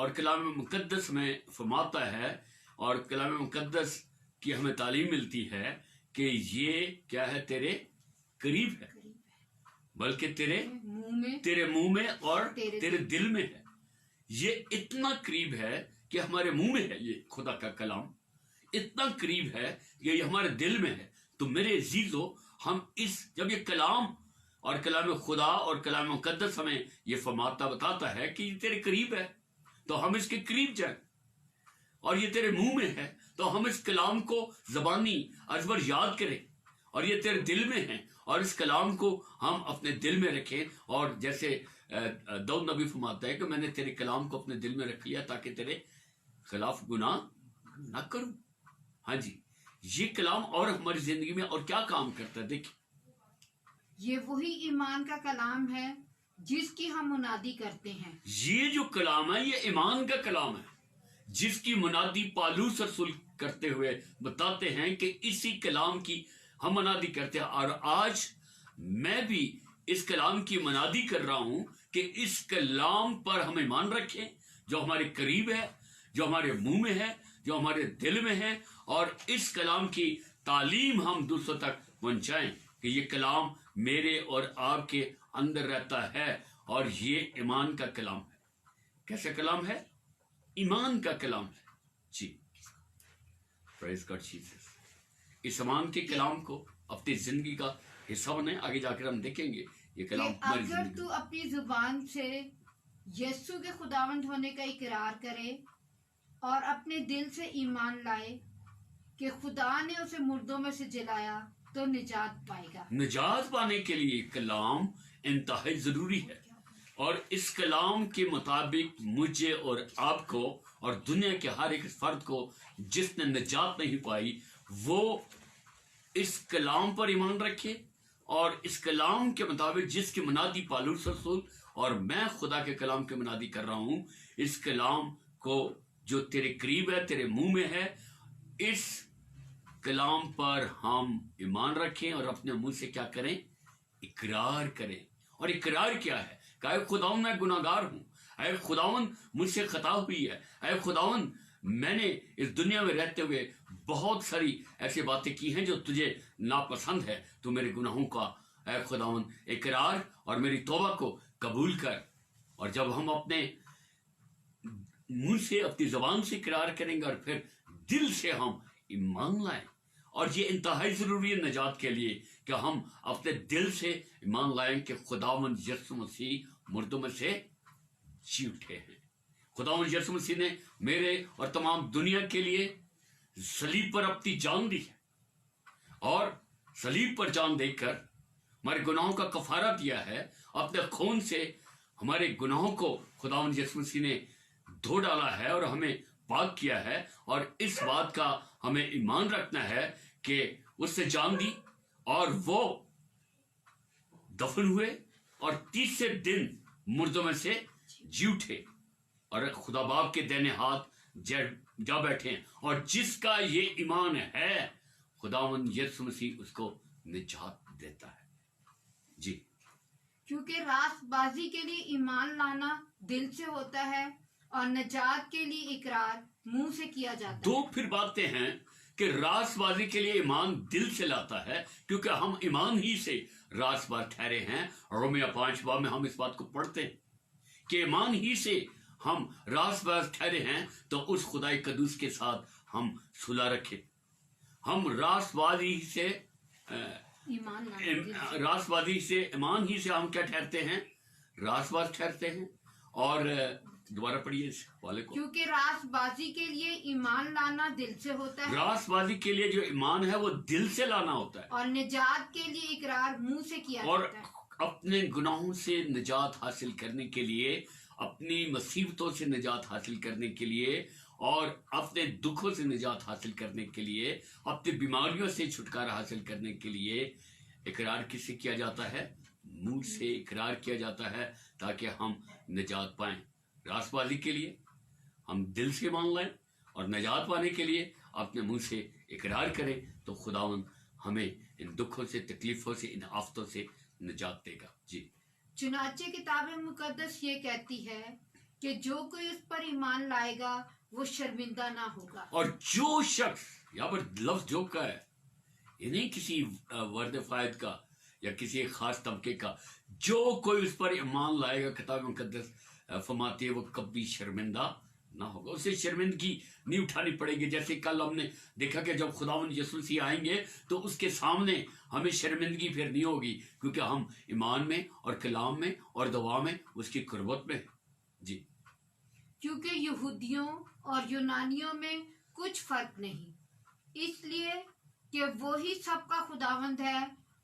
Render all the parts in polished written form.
اور کلام مقدس میں فرماتا ہے اور کلام مقدس کی ہمیں تعلیم ملتی ہے کہ یہ کیا ہے؟ تیرے قریب ہے، بلکہ تیرے منہ میں اور تیرے دل میں ہے۔ یہ اتنا قریب ہے کہ ہمارے منہ میں ہے، یہ خدا کا کلام اتنا قریب ہے کہ یہ ہمارے دل میں ہے۔ تو میرے عزیزو، ہم جب یہ کلام اور کلام خدا اور کلام مقدس ہمیں یہ بتاتا ہے کہ یہ تیرے قریب ہے، تو ہم اس کے قریب جائیں، اور یہ تیرے منہ میں ہے تو ہم اس کلام کو زبانی ازبر یاد کریں، اور یہ تیرے دل میں ہے اور اس کلام کو ہم اپنے دل میں رکھیں۔ اور جیسے داؤد نبی فرماتا ہے کہ میں نے تیرے کلام کو اپنے دل میں رکھ لیا تاکہ تیرے خلاف گناہ نہ کروں۔ ہاں جی، یہ کلام اور ہماری زندگی میں اور کیا کام کرتا ہے؟ دیکھیں، یہ وہی ایمان کا کلام ہے جس کی ہم منادی کرتے ہیں۔ یہ جو کلام ہے یہ ایمان کا کلام ہے جس کی منادی پالوس رسول کرتے ہوئے بتاتے ہیں کہ اسی کلام کی ہم منادی کرتے ہیں۔ اور آج میں بھی اس کلام کی منادی کر رہا ہوں کہ اس کلام پر ہم ایمان رکھیں، جو ہمارے قریب ہے، جو ہمارے منہ میں ہے، جو ہمارے دل میں ہے، اور اس کلام کی تعلیم ہم دوسروں تک پہنچائیں کہ یہ کلام میرے اور آپ کے اندر رہتا ہے، اور یہ ایمان کا کلام ہے۔ کیسا کلام ہے؟ ایمان کا کلام ہے۔ جی، پریز گاڈ جیسس۔ اس ایمان کے کلام کو اپنی زندگی کا حصہ بنائیں۔ آگے جا کر ہم دیکھیں گے یہ کلام کہ ہماری اگر زندگی تو اپنی زبان سے یسوع کے خداوند ہونے کا اقرار کرے اور اپنے دل سے ایمان لائے کہ خدا نے اسے مردوں میں سے جلایا تو نجات پائے گا۔ نجات پانے کے لیے کلام انتہائی ضروری ہے، اور اس کلام کے مطابق مجھے اور آپ کو اور دنیا کے ہر ایک فرد کو جس نے نجات نہیں پائی، وہ اس کلام پر ایمان رکھے، اور اس کلام کے مطابق جس کی منادی پالوس رسول اور میں خدا کے کلام کی منادی کر رہا ہوں، اس کلام کو جو تیرے قریب ہے، تیرے منہ میں ہے، اس کلام پر ہم ایمان رکھیں اور اپنے منہ سے کیا کریں؟ اقرار کریں۔ اور اقرار کیا ہے؟ کہ اے خداوند میں گناہ گار ہوں، اے خداوند مجھ سے خطا ہوئی ہے، اے خداوند میں نے اس دنیا میں رہتے ہوئے بہت ساری ایسی باتیں کی ہیں جو تجھے ناپسند ہے، تو میرے گناہوں کا اے خداوند اقرار اور میری توبہ کو قبول کر۔ اور جب ہم اپنے منہ سے، اپنی زبان سے اقرار کریں گے اور پھر دل سے ہم ایمان لائیں، اور یہ انتہائی ضروری ہے نجات کے لیے کہ ہم اپنے دل سے ایمان لائیں کہ خداوند یسوع مسیح مردوں میں سے جی اٹھے ہیں۔ خداوند یسوع مسیح نے میرے اور تمام دنیا کے لیے صلیب پر اپنی جان دی ہے، اور صلیب پر جان دے کر ہمارے گناہوں کا کفارہ دیا ہے۔ اپنے خون سے ہمارے گناہوں کو خداوند یسوع مسیح نے دھو ڈالا ہے اور ہمیں پاک کیا ہے، اور اس بات کا ہمیں ایمان رکھنا ہے کہ اس سے جان دی اور وہ دفن ہوئے اور تیسرے دن مردوں میں سے جی اٹھے اور خدا باپ کے دائیں ہاتھ جا بیٹھے ہیں، اور جس کا یہ ایمان ہے خداوند یسوع مسیح اس کو نجات دیتا ہے۔ جی، کیونکہ راست بازی کے لیے ایمان لانا دل سے ہوتا ہے اور نجات کے لیے اقرار منہ سے کیا جاتا ہے۔ دو پھر باتیں ہیں کہ راست بازی کے لیے ایمان دل سے لاتا ہے، کیونکہ ہم ایمان ہی سے راست باز ٹھہرے ہیں۔ رومیہ 5 باب میں ہم اس بات کو پڑھتے ہیں کہ ایمان ہی سے ہم راست باز ٹھہرے ہیں، تو اس خدائے قدوس کے ساتھ ہم صلح رکھے۔ ہم راست بازی سے ایمان لانا راست بازی سے ایمان ہی سے ہم کیا ٹھہرتے ہیں؟ راست باز ٹھہرتے ہیں۔ اور دوبارہ پڑھیے اس والے کو۔ کیونکہ راست بازی کے لیے ایمان لانا دل سے ہوتا ہے راست بازی کے لیے جو ایمان ہے وہ دل سے لانا ہوتا ہے، اور نجات کے لیے اقرار منہ سے کیا اور جاتا ہے۔ اپنے گناہوں سے نجات حاصل کرنے کے لیے، اپنی مصیبتوں سے نجات حاصل کرنے کے لیے، اور اپنے دکھوں سے نجات حاصل کرنے کے لیے، اپنی بیماریوں سے چھٹکارا حاصل کرنے کے لیے اقرار کس سے کیا جاتا ہے؟ منہ سے اقرار کیا جاتا ہے، تاکہ ہم نجات پائیں۔ راست بازی کے لیے ہم دل سے مان لائیں، اور نجات پانے کے لیے اپنے منہ سے اقرار کریں، تو خداوند ہمیں ان دکھوں سے، تکلیفوں سے، ان آفتوں سے نجات دے گا۔ جی، چنانچہ کتاب مقدس یہ کہتی ہے کہ جو کوئی اس پر ایمان لائے گا وہ شرمندہ نہ ہوگا. اور جو شخص، یہاں پر لفظ جو کا ہے یہ نہیں کسی ورد فائد کا یا کسی ایک خاص طبقے کا، جو کوئی اس پر ایمان لائے گا، کتاب مقدس فرماتی ہے وہ کبھی شرمندہ نہ ہوگا. اسے شرمندگی نہیں اٹھانی پڑے گی. جیسے کل ہم نے دیکھا کہ جب خداوند یسوع مسیح آئیں گے تو اس کے سامنے ہمیں شرمندگی پھر نہیں ہوگی، کیونکہ ہم ایمان میں اور کلام میں اور دعا میں اس کی قربت میں. جی، کیونکہ یہودیوں اور یونانیوں میں کچھ فرق نہیں، اس لیے کہ وہی سب کا خداوند ہے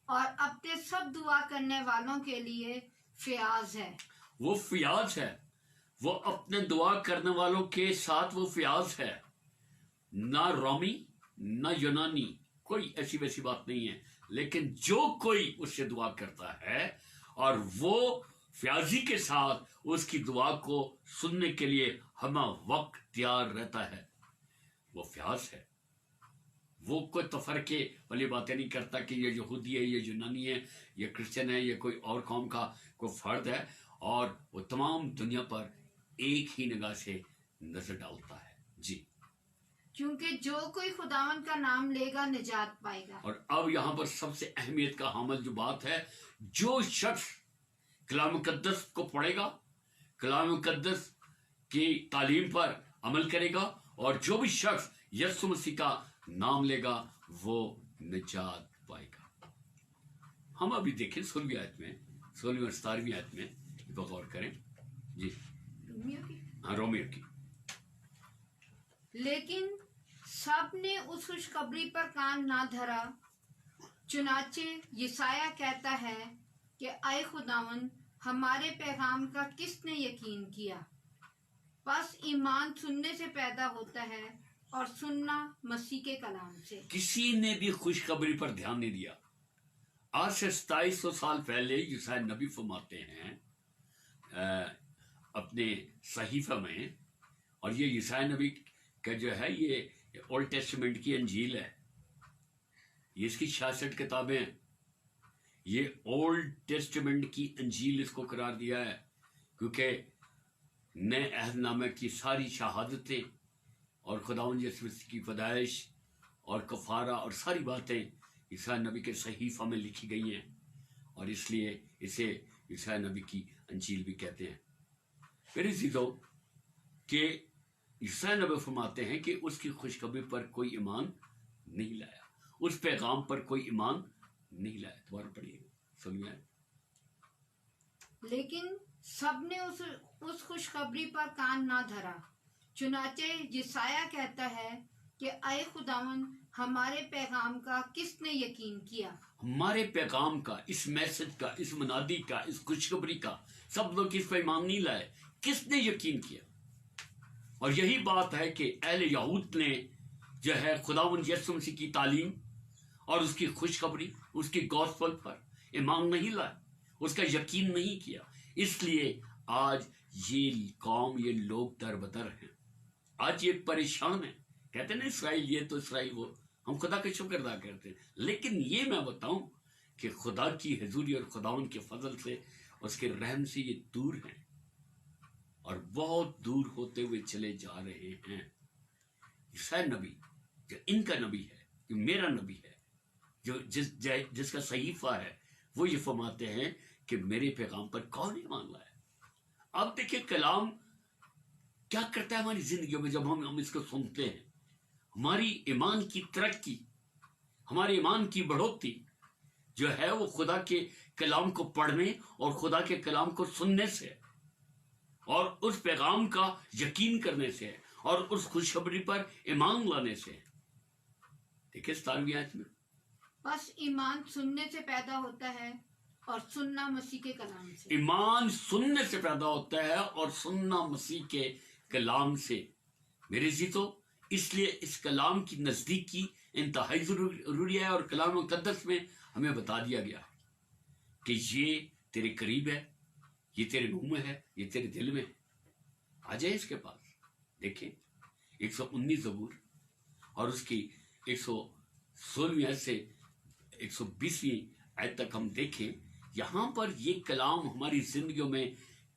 اور اپنے سب دعا کرنے والوں کے لیے فیاض ہے. وہ فیاض ہے، وہ اپنے دعا کرنے والوں کے ساتھ وہ فیاض ہے. نہ رومی نہ یونانی، کوئی ایسی ویسی بات نہیں ہے، لیکن جو کوئی اس سے دعا کرتا ہے اور وہ فیاضی کے ساتھ اس کی دعا کو سننے کے لیے ہمہ وقت تیار رہتا ہے، وہ فیاض ہے. وہ کوئی تفرقے والی باتیں نہیں کرتا کہ یہ یہودی ہے، یہ یونانی ہے، یہ کرسچن ہے، یہ کوئی اور قوم کا کوئی فرد ہے، اور وہ تمام دنیا پر ایک ہی نگاہ سے نظر ڈالتا ہے. جی، کیونکہ جو کوئی خداوند کا نام لے گا نجات پائے گا. اور اب یہاں پر سب سے اہمیت کا حامل جو بات ہے، جو شخص کلام مقدس کو پڑھے گا، کلام مقدس کی تعلیم پر عمل کرے گا، اور جو بھی شخص یسوع مسیح کا نام لے گا وہ نجات پائے گا. ہم ابھی دیکھیں 16ویں آیت میں، 16ویں اور 17ویں آیت میں غور کریں. جی، ہاں، رومیو کی. لیکن سب نے اس خوشخبری پر کان نہ دھرا، چنانچہ یسایہ کہتا ہے کہ اے خداوند، ہمارے پیغام کا کس نے یقین کیا؟ بس ایمان سننے سے پیدا ہوتا ہے اور سننا مسیح کے کلام سے. کسی نے بھی خوشخبری پر دھیان نہیں دیا. آج سے 2700 سال پہلے یسایہ نبی فرماتے ہیں اپنے صحیفہ میں، اور یہ یسایہ نبی کا جو ہے یہ اولڈ ٹیسٹمنٹ کی انجیل ہے، یہ اس کی 66 کتابیں ہیں. یہ اولڈ ٹیسٹمنٹ کی انجیل اس کو قرار دیا ہے، کیونکہ نئے عہد نامہ کی ساری شہادتیں اور خداوند یسوع مسیح کی پیدائش اور کفارہ اور ساری باتیں یسایہ نبی کے صحیفہ میں لکھی گئی ہیں، اور اس لیے اسے یسایہ نبی کی انجیل بھی کہتے ہیں. میرے عزیزو، کہ یسایہ نبی فرماتے ہیں کہ اس کی خوشخبری پر کوئی ایمان نہیں لایا، اس پیغام پر کوئی ایمان نہیں لایا. دوبارہ پڑھیے، سنیے. لیکن سب نے اس خوشخبری پر کان نہ دھرا، چنانچہ یسایہ کہتا ہے کہ اے خداوند، ہمارے پیغام کا کس نے یقین کیا؟ ہمارے پیغام کا، اس میسج کا، اس منادی کا، اس خوشخبری کا سب لوگ اس پر ایمان نہیں لائے. کس نے یقین کیا؟ اور یہی بات ہے کہ اہل یہود نے جو ہے خداوند یسوع مسیح کی تعلیم اور اس کی خوشخبری، اس کی گوسپل پر ایمان نہیں لائے، اس کا یقین نہیں کیا. اس لیے آج یہ قوم، یہ لوگ در بدر ہیں، آج یہ پریشان ہیں. کہتے ہیں نا اسرائیل یہ تو اسرائیل وہ، ہم خدا کا شکر ادا کرتے ہیں. لیکن یہ میں بتاؤں کہ خدا کی حضوری اور خداوند کے فضل سے، اس کے رحم سے یہ دور ہیں اور بہت دور ہوتے ہوئے چلے جا رہے ہیں. یسایہ نبی جو ان کا نبی ہے، جو میرا نبی ہے، جو جس کا صحیفہ ہے، وہ یہ فرماتے ہیں کہ میرے پیغام پر کون ایمان لائے. اب دیکھیں کلام کیا کرتا ہے ہماری زندگیوں میں. جب ہم اس کو سنتے ہیں، ہماری ایمان کی ترقی، ہمارے ایمان کی بڑھوتری جو ہے وہ خدا کے کلام کو پڑھنے اور خدا کے کلام کو سننے سے اور اس پیغام کا یقین کرنے سے اور اس خوشخبری پر ایمان لانے سے. دیکھیں 17ویں آیت میں، بس ایمان سننے سے پیدا ہوتا ہے اور سننا مسیح کے کلام سے. ایمان سننے سے پیدا ہوتا ہے اور سننا مسیح کے کلام سے. میرے عزیزو، اس لیے اس کلام کی نزدیکی انتہائی ضروری ہے، اور کلام مقدس میں ہمیں بتا دیا گیا کہ یہ تیرے قریب ہے، یہ تیرے منہ میں ہے، یہ تیرے دل میں ہے. آ جائے اس کے پاس. دیکھیں 119 زبور اور اس کی 116ویں آیت سے 120ویں آیت تک ہم دیکھیں، یہاں پر یہ کلام ہماری زندگیوں میں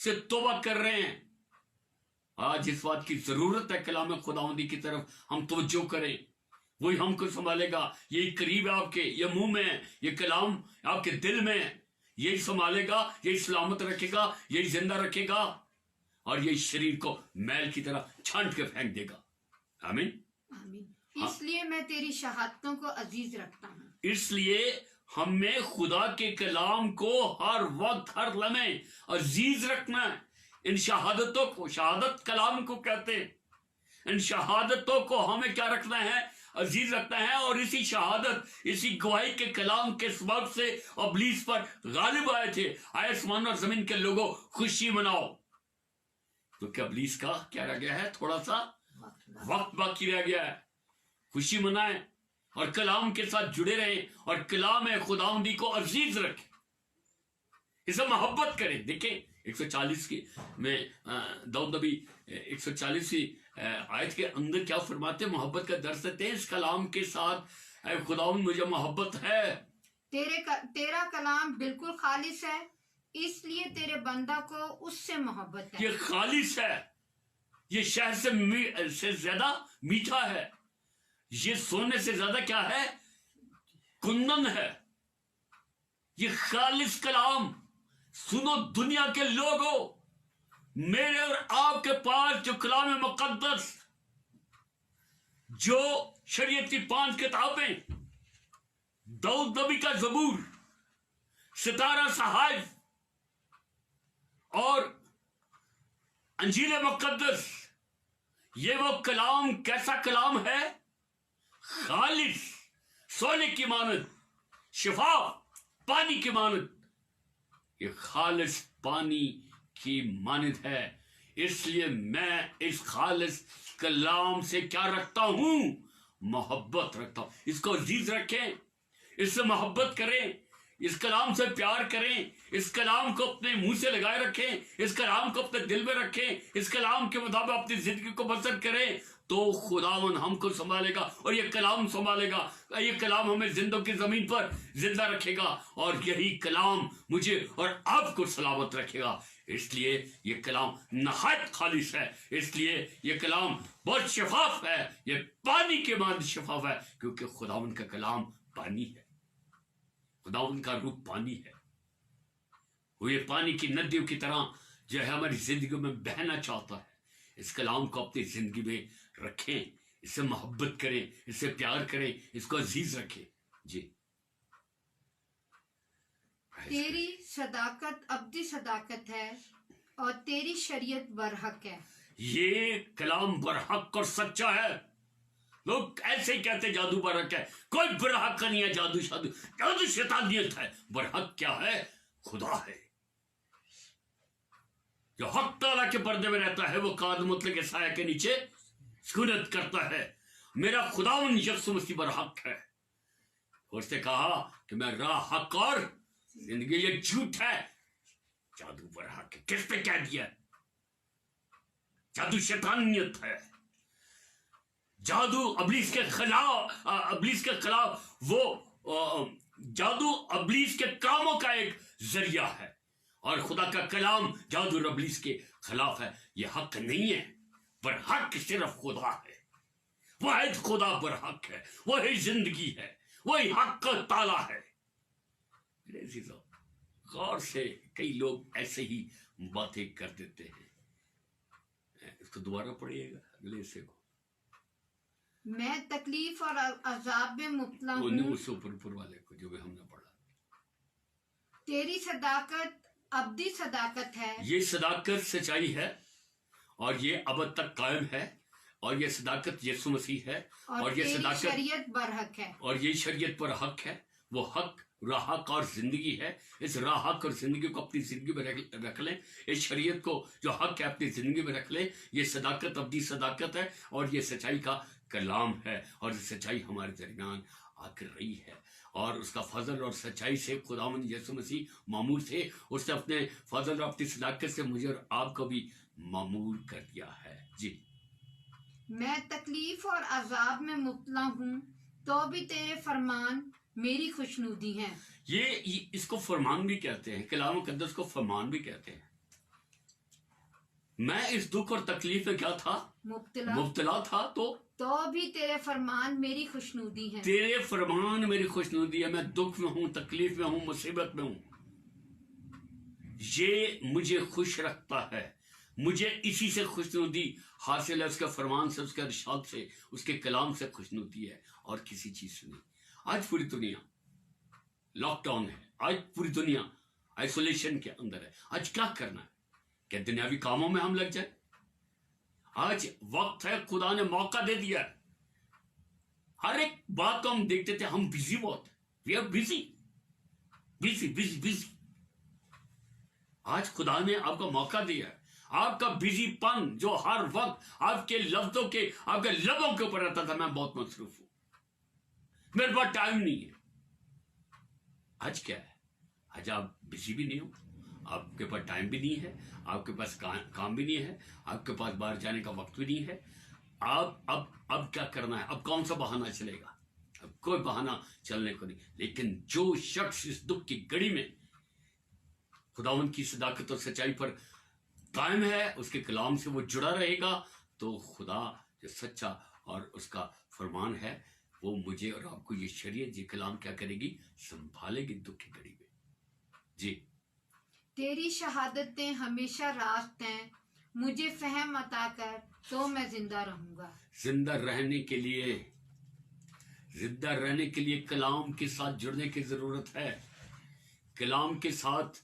سے توبہ کر رہے ہیں. آج اس بات کی ضرورت ہے کلام خداوندی کی طرف ہم توجہ کریں. وہی ہم کو سنبھالے گا. یہی قریب ہے آپ کے, یہ منہ میں ہے, یہ کلام آپ کے دل میں ہے. یہی سنبھالے گا, یہی سلامت رکھے گا, یہی زندہ رکھے گا, اور یہی شریر کو میل کی طرح چھانٹ کے پھینک دے گا. آمین. آمین. اس لیے میں تیری شہادتوں کو عزیز رکھتا ہوں. اس لیے ہمیں خدا کے کلام کو ہر وقت ہر لمحے عزیز رکھنا ہے. ان شہادتوں کو, شہادت کلام کو کہتے ہیں, ان شہادتوں کو ہمیں کیا رکھنا ہے؟ عزیز رکھنا ہے. اور اسی شہادت, اسی گواہی کے کلام کے سبب سے ابلیس پر غالب آئے تھے. آئے آسمان اور زمین کے لوگوں خوشی مناؤ. تو کیا ابلیس کا کیا رہ گیا ہے؟ تھوڑا سا وقت باقی رہ گیا ہے. خوشی منائیں اور کلام کے ساتھ جڑے رہیں, اور کلام خداوندی کو عزیز رکھیں, اسے محبت کریں. دیکھیں 140 کی میں داؤد نبی 140 آیت کے اندر کیا فرماتے ہیں, محبت کا درس دیتے ہیں اس کلام کے ساتھ. اے خداوند مجھے محبت ہے. تیرا کلام بالکل خالص ہے, اس لیے تیرے بندہ کو اس سے محبت ہے. یہ خالص ہے, یہ شہد سے زیادہ میٹھا ہے, یہ سونے سے زیادہ کیا ہے؟ کندن ہے. یہ خالص کلام سنو دنیا کے لوگوں, میرے اور آپ کے پاس جو کلام مقدس, جو شریعت کی 5 کتابیں, داؤد نبی کا زبور, ستارہ صحائف اور انجیل مقدس, یہ وہ کلام کیسا کلام ہے؟ خالص, سونے کی مانند, شفاف, پانی کی مانند. یہ خالص پانی کی مانند ہے. اس لیے میں اس خالص کلام سے کیا رکھتا ہوں؟ محبت رکھتا ہوں. اس کو عزیز رکھیں, اس سے محبت کریں, اس کلام سے پیار کریں, اس کلام کو اپنے منہ سے لگائے رکھیں, اس کلام کو اپنے دل میں رکھیں, اس کلام کے مطابق اپنی زندگی کو بسر کریں, تو خداوند ہم کو سنبھالے گا اور یہ کلام سنبھالے گا. یہ کلام ہمیں زندوں کی زمین پر زندہ رکھے گا, اور یہی کلام مجھے اور آپ کو سلامت رکھے گا. اس لیے یہ کلام نہایت خالص ہے, اس لیے یہ کلام بہت شفاف ہے, یہ پانی کے مانند شفاف ہے, کیونکہ خداوند کا کلام پانی ہے, خداوند کا روح پانی ہے. وہ یہ پانی کی ندیوں کی طرح جو ہے ہماری زندگی میں بہنا چاہتا ہے. اس کلام کو اپنی زندگی میں رکھیں, اس سے محبت کریں, اس سے پیار کریں, اس کو عزیز رکھیں. جی, تیری صداقت ابدی صداقت ہے, اور تیری شریعت برحق ہے. یہ کلام برحق اور سچا ہے. لوگ ایسے ہی کہتے جادو برحق ہے. کوئی برحق نہیں ہے. جادو شیطانیت ہے. برحق کیا ہے؟ خدا ہے جو حق تعالیٰ کے پردے میں رہتا ہے. وہ قاد مطلق کے سایہ کے نیچے سکونت کرتا ہے. میرا خداوند یسوع مسیح برحق ہے. اور اس نے کہا کہ میں راہ, حق اور زندگی. یہ جھوٹ ہے. جادو برحق ہے. کس پہ کہہ دیا؟ جادو شیطانیت ہے. جادو ابلیس کے خلاف وہ جادو ابلیس کے کاموں کا ایک ذریعہ ہے, اور خدا کا کلام جادو اور ابلیس کے خلاف ہے. یہ حق نہیں ہے. برحق صرف خدا ہے. واحد خدا برحق ہے. وہی زندگی ہے, وہی حق کا تالا ہے. میرے عزیزو, غور سے کئی لوگ ایسے ہی باتیں کر دیتے ہیں. اس کو دوبارہ پڑھیے گا اگلے حصے کو. میں تکلیف اور عذاب میں مبتلا وہ ہوں, اس اوپر والے کو جو بھی ہم نے پڑھا. تیری صداقت ابدی صداقت ہے. یہ صداقت سچائی ہے, اور یہ ابد تک قائم ہے, اور یہ صداقت یسوع مسیح ہے, اور یہ تیری صداقت شریعت برحق ہے. اور یہ شریعت پر حق ہے. وہ حق راہ حق اور زندگی ہے. اس راہ حق اور زندگی کو اپنی زندگی میں رکھ لیں. اس شریعت کو جو حق ہے اپنی زندگی میں رکھ لیں. یہ صداقت ابدی صداقت ہے, اور یہ سچائی کا کلام ہے, اور یہ سچائی ہمارے درمیان آ کر رہی ہے. اور اس کا فضل اور سچائی سے خداوند یسوع مسیح معمور تھے. اس نے اپنے فضل اور اپنی صداقت سے مجھے اور آپ کو بھی معمور کر دیا ہے. جی, میں تکلیف اور عذاب میں مبتلا ہوں, تو بھی تیرے فرمان میری خوشنودی ہیں. یہ اس کو فرمان بھی کہتے ہیں. کلام مقدس کو فرمان بھی کہتے ہیں. میں اس دکھ اور تکلیف میں کیا تھا؟ مبتلا تھا، تو بھی تیرے فرمان میری خوشنودی ہیں. تیرے فرمان میری خوشنودی ہے. میں دکھ میں ہوں، تکلیف میں ہوں، مصیبت میں ہوں، یہ مجھے خوش رکھتا ہے. مجھے اسی سے خوشنودی حاصل ہے، اس کے فرمان سے، اس کے ارشاد سے، اس کے کلام سے خوشنودی ہے، اور کسی چیز سے نہیں. آج پوری دنیا لاک ڈاؤن ہے، آج پوری دنیا آئسولیشن کے اندر ہے. آج کیا کرنا ہے؟ کہ دنیاوی کاموں میں ہم لگ جائیں. آج وقت ہے، خدا نے موقع دے دیا ہے. ہر ایک بات کو ہم دیکھتے تھے، ہم بزی بہت، we are busy busy busy busy. آج خدا نے آپ کو موقع دیا ہے. آپ کا بزی پن جو ہر وقت آپ کے لفظوں کے، آپ کے لبوں کے اوپر رہتا تھا، میں بہت مصروف ہوں، میرے پاس ٹائم نہیں ہے. آج کیا ہے؟ آج آپ بزی بھی نہیں ہو، آپ کے پاس ٹائم بھی نہیں ہے، آپ کے پاس کام بھی نہیں ہے، آپ کے پاس باہر جانے کا وقت بھی نہیں ہے. آپ اب کیا کرنا ہے؟ اب کون سا بہانہ چلے گا؟ اب کوئی بہانہ چلنے کو نہیں. لیکن جو شخص اس دکھ کی گھڑی میں خداوند کی صداقت اور سچائی پر قائم ہے، اس کے کلام سے وہ جڑا رہے گا، تو خدا جو سچا اور اس کا فرمان ہے، وہ مجھے اور آپ کو یہ شریعت، یہ کلام کیا کرے گی؟ سنبھالے گی دکھ کی گھڑی میں. جی. تیری شہادتیں ہمیشہ راست ہیں، مجھے فہم عطا کر تو میں زندہ رہوں گا. زندہ رہنے کے لیے کلام کے ساتھ جڑنے کی ضرورت ہے. کلام کے ساتھ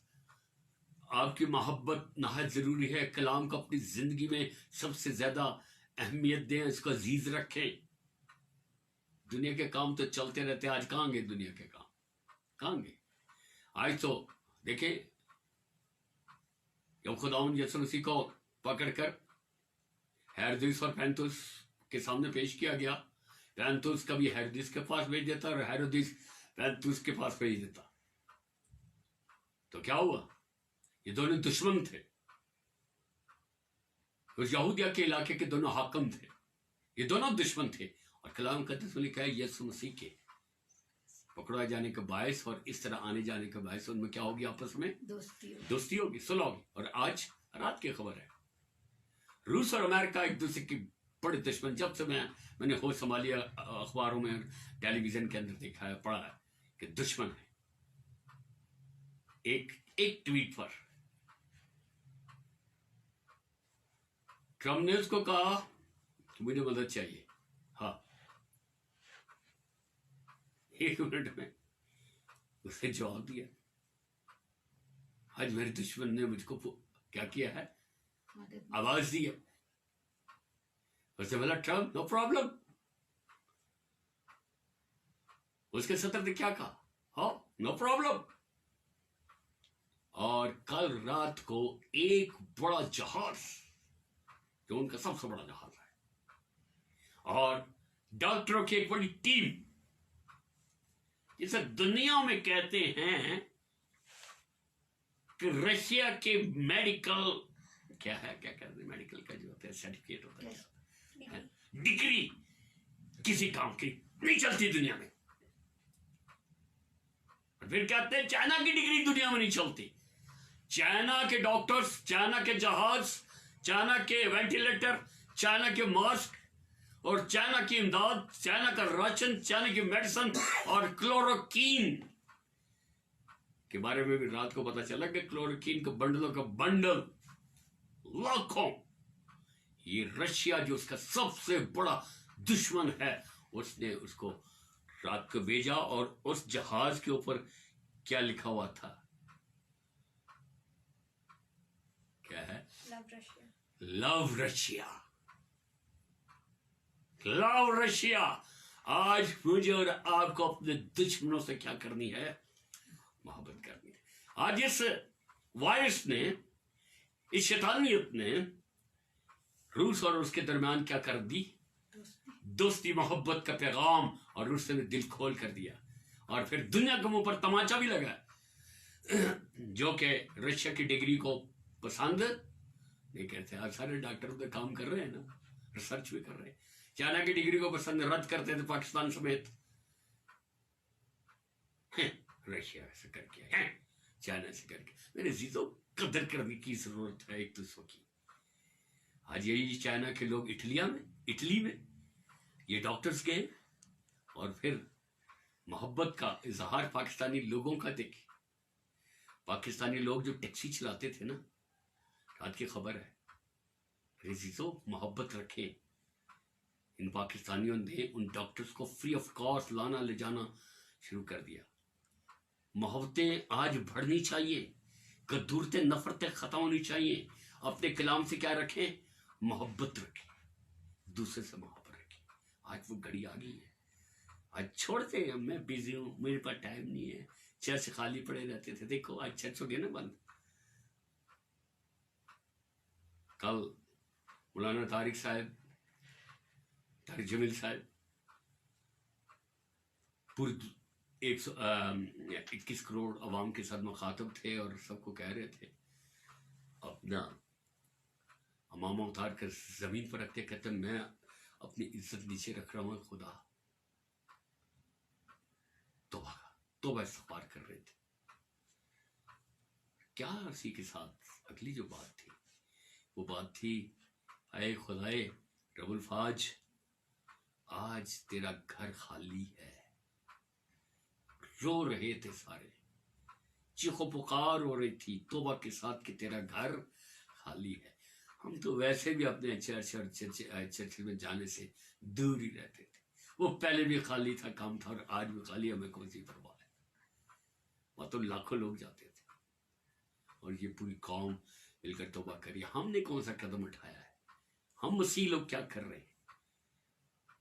آپ کی محبت نہایت ضروری ہے. کلام کو اپنی زندگی میں سب سے زیادہ اہمیت دیں، اس کو عزیز رکھیں. دنیا کے کام تو چلتے رہتے، آج کہاں گے دنیا کے کام؟ کہاں گے؟ آج تو دیکھیں، جب خداوند یسوع مسیح کو پکڑ کر ہیرودیس اور پینتوس کے سامنے پیش کیا گیا، پینتوس کبھی ہیرودیس کے پاس بھیج دیتا اور ہیرودیس پینتوس کے پاس بھیج دیتا. تو کیا ہوا؟ یہ دونوں دشمن تھے. اس یہودیہ کے علاقے کے دونوں حاکم تھے، یہ دونوں دشمن تھے. اور کلام مقدس میں لکھا ہے یسوع مسیح کے پکڑا جانے کا باعث اور اس طرح آنے جانے کا باعث ان میں کیا ہوگی؟ آپس میں دوستی ہوگی، صلح ہوگی. اور آج رات کی خبر ہے، روس اور امریکہ ایک دوسرے کی بڑے دشمن. جب سے میں نے ہوش سنبھالی، اخباروں میں، ٹیلی ویژن کے اندر دیکھا ہے، پڑھا ہے کہ دشمن ہے. ایک ٹویٹ پر ٹرمپ نے اس کو کہا کہ مجھے مدد چاہیے. ہاں، 1 منٹ میں اسے جواب دیا. آج میرے دشمن نے مجھ کو کیا کیا ہے؟ آواز دی ہے. اسے بولا ٹرمپ نو پرابلم. اس کے صدر نے کیا کہا؟ ہاں، نو پرابلم. اور کل رات کو ایک بڑا جہاز، جو ان کا سب سے بڑا جہاز ہے، اور ڈاکٹروں کی ایک بڑی ٹیم، جسے دنیا میں کہتے ہیں کہ رشیا کے میڈیکل، کیا کہتے ہیں میڈیکل کا جو ہوتا ہے سرٹیفکیٹ ہوتا ہے، ڈگری کسی کام کی نہیں چلتی دنیا میں. اور پھر کہتے ہیں چائنا کی ڈگری دنیا میں نہیں چلتی. چائنا کے ڈاکٹرز، چائنا کے جہاز، چائنا کے وینٹیلیٹر، چائنا کے ماسک، اور چائنا کی امداد، چائنا کا راشن، چائنا کی میڈیسن اور کلوروکین کے بارے میں بھی رات کو پتا چلا کہ کلوروکین کے بنڈلوں کا بنڈل لاکھوں. یہ رشیا جو اس کا سب سے بڑا دشمن ہے، اس نے اس کو رات کو بھیجا. اور اس جہاز کے اوپر کیا لکھا ہوا تھا؟ کیا ہے؟ لو رشیا. لو رشیا. آج مجھے اور آپ کو اپنے دشمنوں سے کیا کرنی ہے؟ محبت کرنی ہے. آج اس وائرس نے، اس شیطانیت نے روس اور اس کے درمیان کیا کر دی؟ دوستی، محبت کا پیغام، اور روس نے دل کھول کر دیا. اور پھر دنیا کے منہ پر تماچا بھی لگا، جو کہ رشیا کی ڈگری کو پسند نہیں کرتے. آج سارے ڈاکٹر پہ کام کر رہے ہیں نا، ریسرچ بھی کر رہے ہیں. چائنا کی ڈگری کو پسند رد کرتے تھے پاکستان سمیت. رشیا سے کر کے، چائنا سے کر کے. میرے عزیزوں، قدر کرنے کی ضرورت ہے ایک دوسرے کی. آج یہی چائنا کے لوگ اٹلی میں یہ ڈاکٹرز گئے اور پھر محبت کا اظہار پاکستانی لوگوں کا دیکھیں. پاکستانی لوگ جو ٹیکسی چلاتے تھے نا، رات کی خبر ہے، عزیزو محبت رکھیں. ان پاکستانیوں نے ان ڈاکٹرز کو فری آف کاسٹ لانا لے جانا شروع کر دیا. محبتیں آج بڑھنی چاہیے، قدورتیں نفرتیں ختم ہونی چاہیے. اپنے کلام سے کیا رکھیں؟ محبت رکھیں، دوسرے سے محبت رکھیں. آج وہ گھڑی آ گئی ہے. آج چھوڑتے ہیں، میں بیزی ہوں، میرے پاس ٹائم نہیں ہے. چرچ خالی پڑے رہتے تھے، دیکھو آج چرچ ہو گیا نا بند. کل مولانا طارق جمیل صاحب پورے 121 کروڑ عوام کے ساتھ مخاطب تھے اور سب کو کہہ رہے تھے، اپنا امامہ اتار کر زمین پر رکھتے، کہتے میں اپنی عزت نیچے رکھ رہا ہوں. خدا توبہ استغفار کر رہے تھے. کیا اسی کے ساتھ اگلی جو بات تھی وہ بات تھی، اے خدائے رب الفاج، آج تیرا گھر خالی ہے. رو رہے تھے سارے، چیخ و پکار ہو رہی تھی توبہ کے ساتھ کہ تیرا گھر خالی ہے. ہم تو ویسے بھی اپنے چرچ میں جانے سے دور ہی رہتے تھے. وہ پہلے بھی خالی تھا، کام تھا، اور آج بھی خالی. ہمیں کون سی پرواہ ہے؟ وہاں تو لاکھوں لوگ جاتے تھے اور یہ پوری قوم مل کر توبہ کری. ہم نے کون سا قدم اٹھایا ہے؟ ہم مسیح لوگ کیا کر رہے ہیں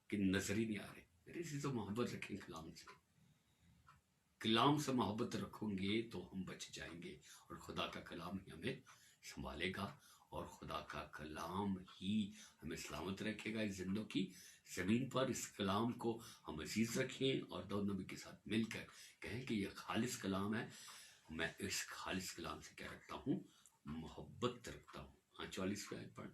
کہ نظر ہی نہیں آ رہے. میرے سے تو محبت رکھیں کلام سے. کلام سے محبت رکھوں گے تو ہم بچ جائیں گے، اور خدا کا کلام ہی ہمیں سنبھالے گا، اور خدا کا کلام ہی ہمیں سلامت رکھے گا اس زندوں کی زمین پر. اس کلام کو ہم عزیز رکھیں اور داؤد نبی کے ساتھ مل کر کہیں کہ یہ خالص کلام ہے. میں اس خالص کلام سے کیا رکھتا ہوں؟ محبت رکھتا ہوں. 44 آیت پڑھ.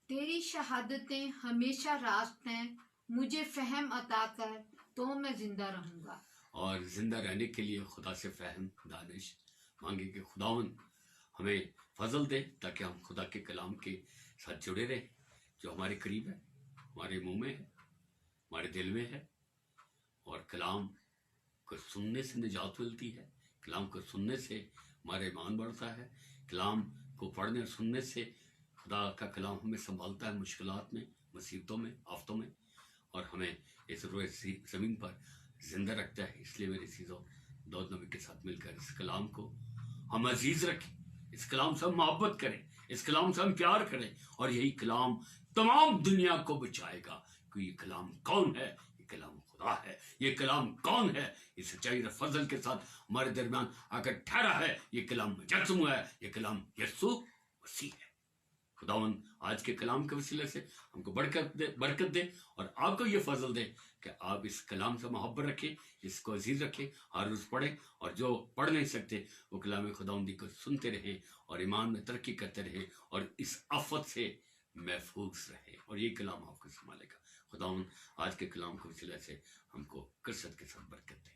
تیری شہادتیں ہمیشہ راست ہیں، مجھے فہم عطا کر تو میں زندہ رہوں گا. اور زندہ رہنے کے لیے خدا سے فہم دانش مانگے کہ خداوند ہمیں فضل دے تاکہ ہم خدا کے کلام کے ساتھ جڑے رہیں، جو ہمارے قریب ہے، ہمارے منہ میں ہے، ہمارے دل میں ہے. اور کلام کو سننے سے نجات ملتی ہے، کلام کو سننے سے ہمارا ایمان بڑھتا ہے، کلام کو پڑھنے اور سننے سے خدا کا کلام ہمیں سنبھالتا ہے مشکلات میں، مصیبتوں میں، آفتوں میں، اور ہمیں اس روئے زمین پر زندہ رکھتا ہے. اس لیے میرے عزیزو، داؤد نبی کے ساتھ مل کر اس کلام کو ہم عزیز رکھیں، اس کلام سے ہم محبت کریں، اس کلام سے ہم پیار کریں، اور یہی کلام تمام دنیا کو بچائے گا. کہ یہ کلام کون ہے؟ یہ کلام خدا ہے. یہ کلام کون ہے؟ یہ سچائی اور فضل کے ساتھ ہمارے درمیان آ کر ٹھہرا ہے. یہ کلام مجسم ہوا ہے. یہ کلام یسوع مسیح ہے. خداوند آج کے کلام کے وسیلے سے ہم کو برکت دے اور آپ کو یہ فضل دے کہ آپ اس کلام سے محبت رکھیں، اس کو عزیز رکھیں، ہر روز پڑھیں، اور جو پڑھ نہیں سکتے وہ کلام خداوندی کو سنتے رہیں اور ایمان میں ترقی کرتے رہیں اور اس آفت سے محفوظ رہیں، اور یہ کلام آپ کو سنبھالے گا. خداوند آج کے کلام کے وسیلے سے ہم کو کثرت کے ساتھ برکت دے.